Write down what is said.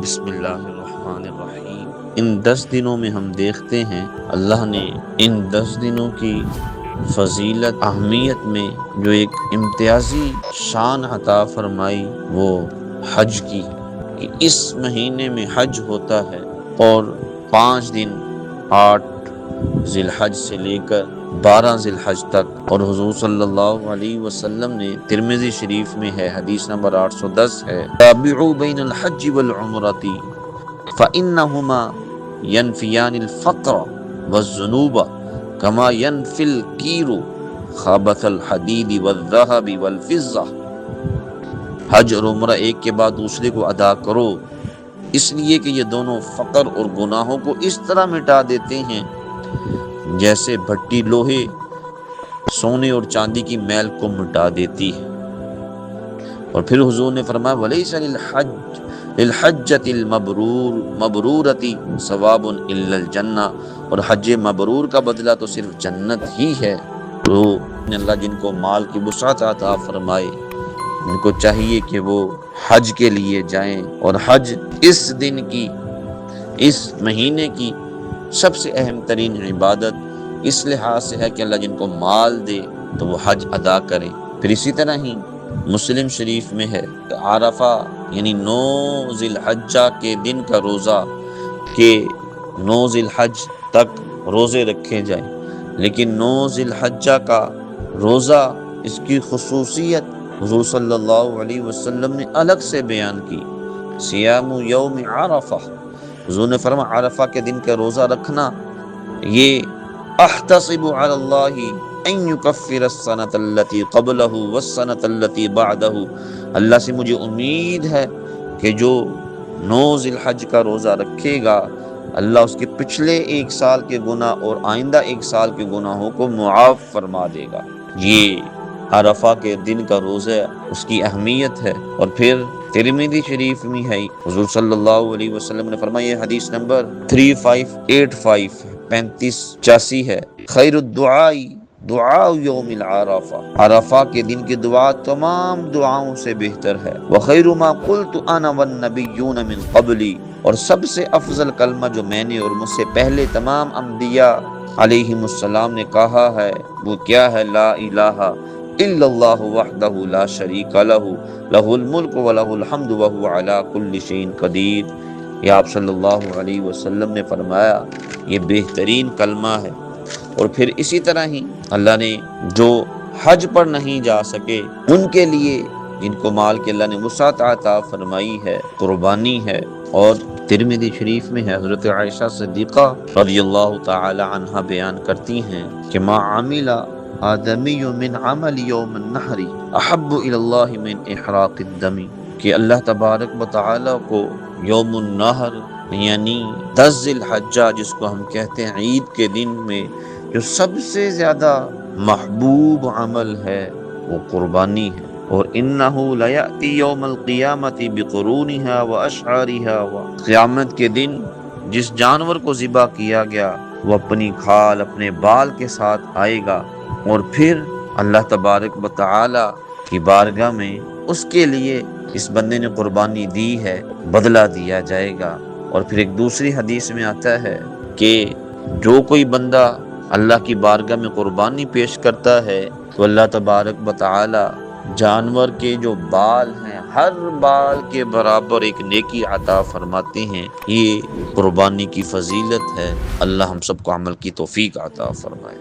بسم اللہ الرحمن الرحیم۔ ان 10 دنوں میں ہم دیکھتے ہیں اللہ نے ان 10 دنوں کی فضیلت اہمیت میں جو ایک امتیازی شان عطا فرمائی وہ حج کی، کہ اس مہینے میں حج ہوتا ہے اور 5 دن 8 ذی الحج سے لے کر 12 ذی الحج تک، اور حضور صلی اللہ علیہ وسلم نے ترمذی شریف میں ہے، حدیث نمبر 810 ہے، تابعوا بین الحج والعمرۃ فإنهما ينفيان الفقر والذنوب كما ينفي الكير خبث الحديد والذهب والفضة۔ حج اور عمرہ ایک کے بعد دوسرے کو ادا کرو، اس لیے کہ یہ دونوں فقر اور گناہوں کو اس طرح مٹا دیتے ہیں جیسے بھٹی لوہے، سونے اور چاندی کی میل کو مٹا دیتی ہے۔ اور پھر حضور نے فرمایا وَلَيْسَ لِلْحَجَّةِ الْمَبْرُورَةِ ثواب إِلَّا الْجَنَّةِ، اور حج مبرور کا بدلہ تو صرف جنت ہی ہے۔ تو اللہ جن کو مال کی وسعت عطا فرمائے ان کو چاہیے کہ وہ حج کے لیے جائیں، اور حج اس دن کی، اس مہینے کی سب سے اہم ترین عبادت اس لحاظ سے ہے کہ اللہ جن کو مال دے تو وہ حج ادا کریں۔ پھر اسی طرح ہی مسلم شریف میں ہے کہ عرفہ یعنی 9 ذی الحجہ کے دن کا روزہ، کہ 9 ذی الحج تک روزے رکھے جائیں، لیکن 9 ذی الحجہ کا روزہ اس کی خصوصیت حضور صلی اللہ علیہ وسلم نے الگ سے بیان کی، صیام یوم عرفہ۔ حضور نے فرمایا عرفہ کے دن کا روزہ رکھنا یہ احتسب علی اللہ ان یکفر السنۃ التی قبلہ والسنۃ التی بعدہ، اللہ سے مجھے امید ہے کہ جو 9 ذی الحج کا روزہ رکھے گا اللہ اس کے پچھلے 1 سال کے گناہ اور آئندہ 1 سال کے گناہوں کو معاف فرما دے گا۔ یہ عرفہ کے دن کا روزہ اس کی اہمیت ہے۔ اور پھر ترمذی شریف میں ہے، حضور صلی اللہ علیہ وسلم نے فرمایا، یہ حدیث نمبر 3585 3585 ہے، خیر الدعاء دعاء یوم العرفہ، عرفہ کے دن کی دعا تمام دعاؤں سے بہتر ہے، وخیر ما قلت انا والنبیون من قبلی، اور سب سے افضل کلمہ جو میں نے اور مجھ سے پہلے تمام انبیاء علیہم السلام نے کہا ہے وہ کیا ہے، لا الہ الا اللہ وحدہ لا شریک لہ لہ الملک ولہ الحمد وہو علی کل شیء قدیر۔ یہ آپ صلی اللہ علیہ وسلم نے فرمایا یہ بہترین کلمہ ہے۔ اور پھر اسی طرح ہی اللہ نے جو حج پر نہیں جا سکے ان کے لیے جن کو مال کے اللہ نے وسعت عطا فرمائی ہے قربانی ہے، اور ترمذی شریف میں ہے، حضرت عائشہ صدیقہ رضی اللہ تعالی عنہا بیان کرتی ہیں کہ ما عمل آدمی من عمل یوم النحر احب الی اللہ من احراق الدم، کہ اللہ تبارک و تعالی کو یوم النحر یعنی 10 ذی الحجہ جس کو ہم کہتے ہیں عید کے دن میں جو سب سے زیادہ محبوب عمل ہے وہ قربانی ہے، اور انہ لیأتی یوم القیامۃ بقرونها واشعارها، قیامت کے دن جس جانور کو ذبح کیا گیا وہ اپنی کھال اپنے بال کے ساتھ آئے گا، اور پھر اللہ تبارک و تعالی کی بارگاہ میں اس کے لیے اس بندے نے قربانی دی ہے بدلہ دیا جائے گا۔ اور پھر ایک دوسری حدیث میں آتا ہے کہ جو کوئی بندہ اللہ کی بارگاہ میں قربانی پیش کرتا ہے تو اللہ تبارک و تعالی جانور کے جو بال ہیں ہر بال کے برابر ایک نیکی عطا فرماتے ہیں۔ یہ قربانی کی فضیلت ہے، اللہ ہم سب کو عمل کی توفیق عطا فرمائے۔